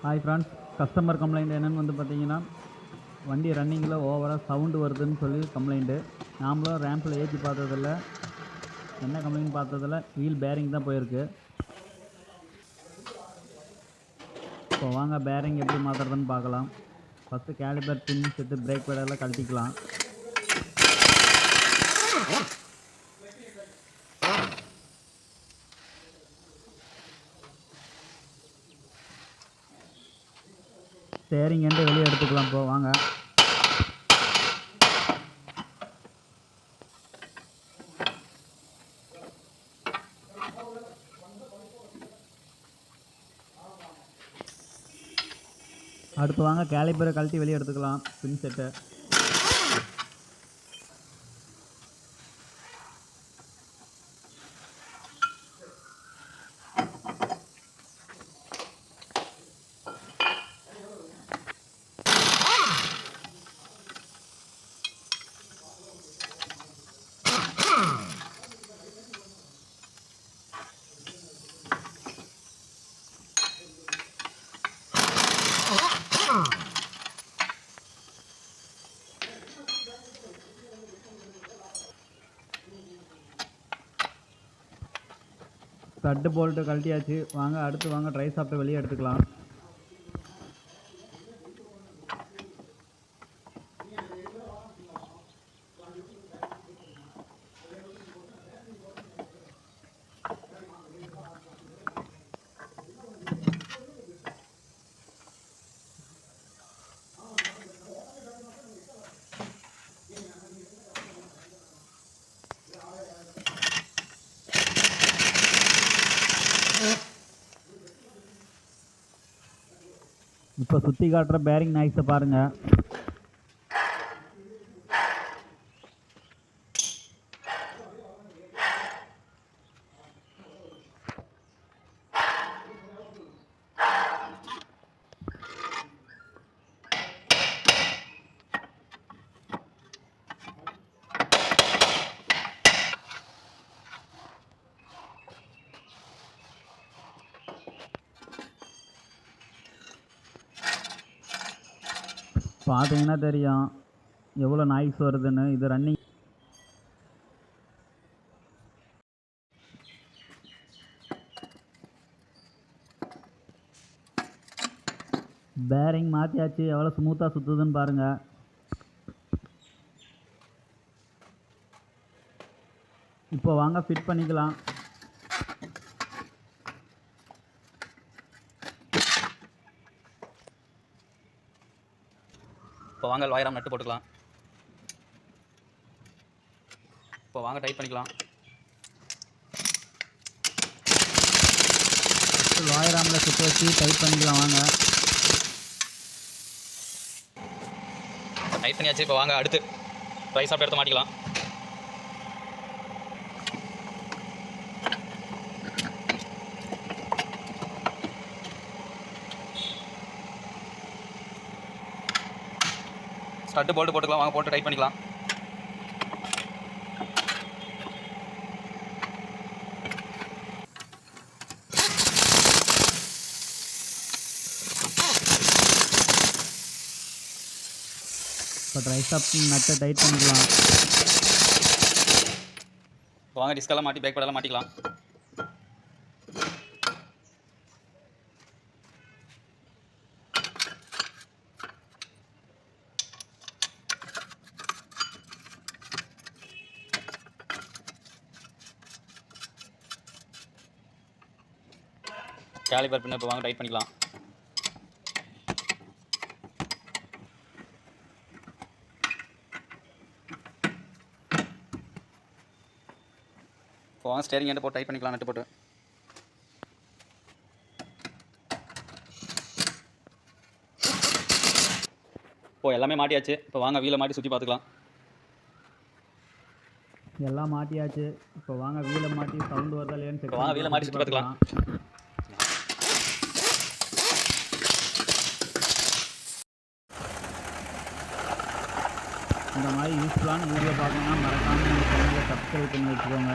Hi friends, customer complaint என்னென்னு பார்த்தீங்கன்னா, வண்டி ரன்னிங்கில் ஓவராக சவுண்டு வருதுன்னு சொல்லி கம்ப்ளைண்ட்டு. நாமளும் ரேம்பில் ஏற்றி பார்த்ததில்ல, என்ன கம்ப்ளைண்ட் பார்த்ததில்ல, வீல் பேரிங் தான் போயிருக்கு. இப்போ வாங்க பேரிங் எப்படி மாற்றுறதுன்னு பார்க்கலாம். ஃபஸ்ட்டு கேலிபர் பின் செட்டு பிரேக் பேடெல்லாம் கழட்டிக்கலாம். ஸ்டேரிங் எண்டு வெளியே எடுத்துக்கலாம். இப்போ வாங்க அடுத்து வாங்க கேலிபரை கழட்டி வெளியே எடுத்துக்கலாம். பின் செட்டை ஸ்டட்டு போல்ட்டு கழட்டியாச்சு. வாங்க அடுத்து வாங்க ட்ரை சாஃப்ட்டை வெளியே எடுத்துக்கலாம். இப்போ சுற்றி காட்டுற பேரிங் நாய்ஸை பாருங்கள். பார்த்தீங்கன்னா தெரியும் எவ்வளோ நாய்ஸ் வருதுன்னு. இது ரன்னிங். பேரிங் மாற்றியாச்சு, எவ்வளோ ஸ்மூத்தாக சுற்றுதுன்னு பாருங்கள். இப்போ வாங்க ஃபிட் பண்ணிக்கலாம். இப்போ வாங்க லாயராம் நட்டு போட்டுக்கலாம். இப்போ வாங்க டைட் பண்ணிக்கலாம். லாயராமில் சுற்றி வச்சு டைட் பண்ணிக்கலாம். வாங்க டைட் பண்ணியாச்சு. இப்போ வாங்க அடுத்து ட்ரை சாஃப்ட் எடுத்து மாட்டிக்கலாம். ஸ்டட்டு போல்ட்டு போட்டுக்கலாம். வாங்க போட்டு டைட் பண்ணிக்கலாம். இப்போ ட்ரை சாஃப்ட் நட்டை டைட் பண்ணிக்கலாம். வாங்க டிஸ்கெல்லாம் மாட்டி பேக் பேடெல்லாம் மாட்டிக்கலாம். கேலிபர் பின்ன இப்போ வாங்க டைட் பண்ணிக்கலாம். இப்போ வாங்க ஸ்டேரிங் எண்டு போட்டு டைட் பண்ணிக்கலாம். நட்டு போட்டு இப்போ எல்லாமே மாட்டியாச்சு. இப்போ வாங்க வீலை மாட்டி சுற்றி பார்த்துக்கலாம். எல்லாம் மாட்டியாச்சு. இப்போ வாங்க வீலை மாட்டி சவுண்டு வருதா இல்லையான்னு செக் வாங்க வீலை மாட்டி சுற்றி பார்த்துக்கலாம். இந்த மாதிரி யூஸ்ஃபுல்லான வீடியோ பார்க்கணுன்னா மறக்காமல் நம்ம சேனலை சப்ஸ்கிரைப் பண்ணி வச்சுக்கோங்க.